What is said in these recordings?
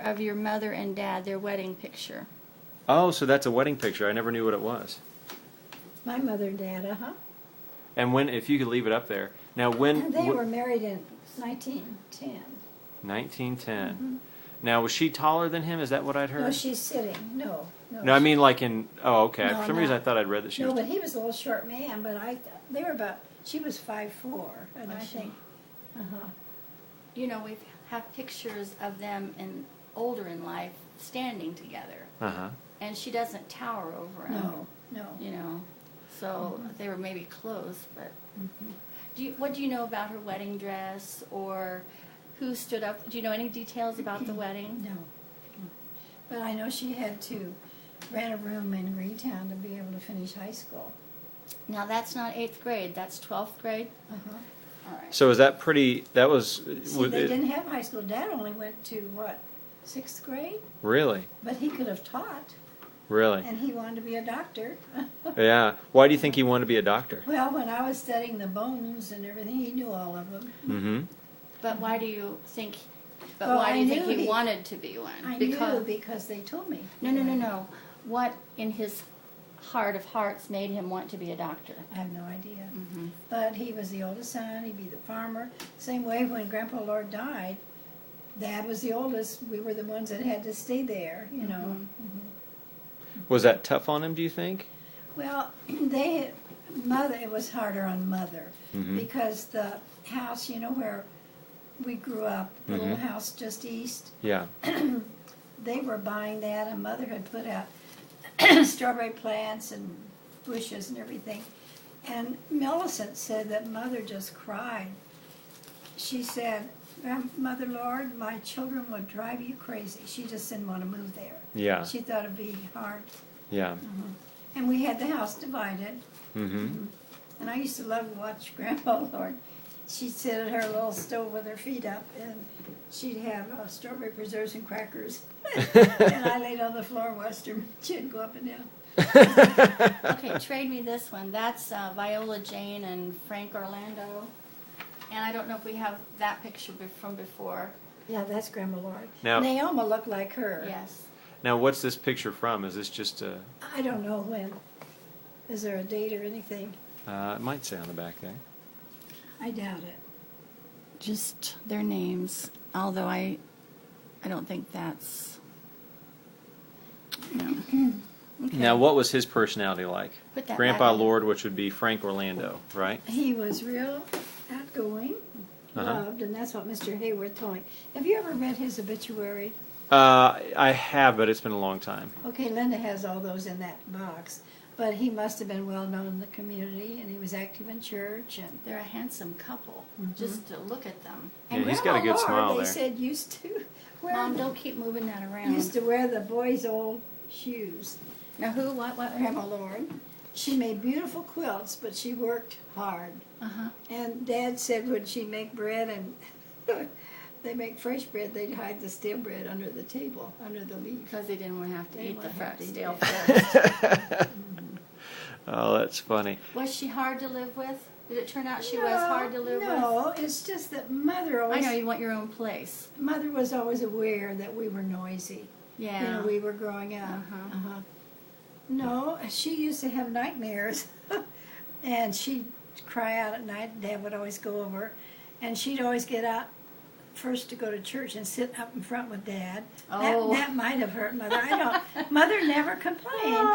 of your mother and dad, their wedding picture. Oh, so that's a wedding picture. I never knew what it was. My mother and dad, And when, if you could leave it up there. Now, when... They were married in 1910. 1910. Mm-hmm. Now, was she taller than him? Is that what I'd heard? No, she's sitting. No. No, I mean like in... Oh, okay. No, For some reason, I not. thought I'd read that she No, was... but he was a little short man, but they were about, she was 5'4", and I Was she? think, You know, we have pictures of them older in life standing together. Uh-huh. And she doesn't tower over him. no. You know, so they were maybe close, but... What do you know about her wedding dress, or who stood up? Do you know any details about the wedding? No. But I know she had to rent a room in Greentown to be able to finish high school. Now, that's not 8th grade, that's 12th grade? All right. So is that pretty... That was... See, they didn't have high school. Dad only went to, what, 6th grade? Really? But he could have taught, Really? and he wanted to be a doctor. Yeah. Why do you think he wanted to be a doctor? Well, when I was studying the bones and everything, he knew all of them. Mm-hmm. But why do you think... But Well, why do I you think knew he he- wanted to be one? I knew because they told me. No. What in his heart of hearts made him want to be a doctor? I have no idea. But he was the oldest son. He'd be the farmer. Same way when Grandpa Lord died, Dad was the oldest. We were the ones that had to stay there, you know. Was that tough on him, do you think? Well, it was harder on Mother because the house, you know, where we grew up, the little house just east, Yeah. they were buying that, and Mother had put out strawberry plants and bushes and everything. And Millicent said that Mother just cried. She said, Mother Lord, my children would drive you crazy. She just didn't want to move there. Yeah. She thought it'd be hard. Yeah. And we had the house divided. Mm-hmm. And I used to love to watch Grandpa Lord. She'd sit at her little stove with her feet up, and she'd have strawberry preserves and crackers. And I laid on the floor and watched her. She'd go up and down. Okay, trade me this one. That's Viola Jane and Frank Orlando. And I don't know if we have that picture from before. Yeah, that's Grandma Lord. Now- Naoma looked like her. Yes. Now, what's this picture from? Is this just a... I don't know when. Is there a date or anything? it might say on the back there. I doubt it. Just their names, although I don't think that's... No. Okay. Now, what was his personality like? Put that Grandpa back in. Lord, which would be Frank Orlando, right? He was real outgoing, loved, and that's what Mr. Hayworth told me. Have you ever read his obituary? I have, but it's been a long time. Okay, Linda has all those in that box. But he must have been well known in the community, and he was active in church. And They're a handsome couple, just to look at them. and Yeah, he's got a Grandma good smile Lord, there. They said used to wear Mom, don't keep moving that around. used to wear the boys' old shoes. Now who, what? Grandma Lord. She made beautiful quilts, but she worked hard. Uh-huh. And Dad said when she'd make bread and they make fresh bread, they'd hide the stale bread under the table, under the leaf. Because they didn't want to have to They eat the wouldn't have to eat stale it. fresh. Oh, that's funny. Was she hard to live with? Did it turn out she was hard to live with? No, it's just that Mother I always. know you want your own place. Mother was always aware that we were noisy. Yeah. You know, we were growing up. No, she used to have nightmares, and she'd cry out at night. Dad would always go over, and she'd always get out first to go to church and sit up in front with Dad. Oh. That might have hurt Mother. I don't. Mother never complained,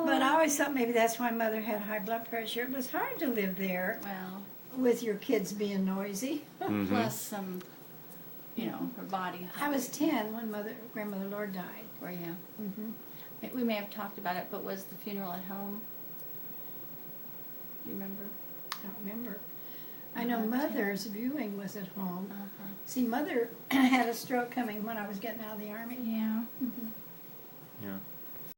but I always thought maybe that's why Mother had high blood pressure. It was hard to live there Well, with your kids being noisy. plus some, her body. I was 10 when Grandmother Lord died. Were you? We may have talked about it, but was the funeral at home? Do you remember? I don't remember. I know Mother's viewing was at home. Uh-huh. See, Mother had a stroke coming when I was getting out of the Army. Yeah. Yeah.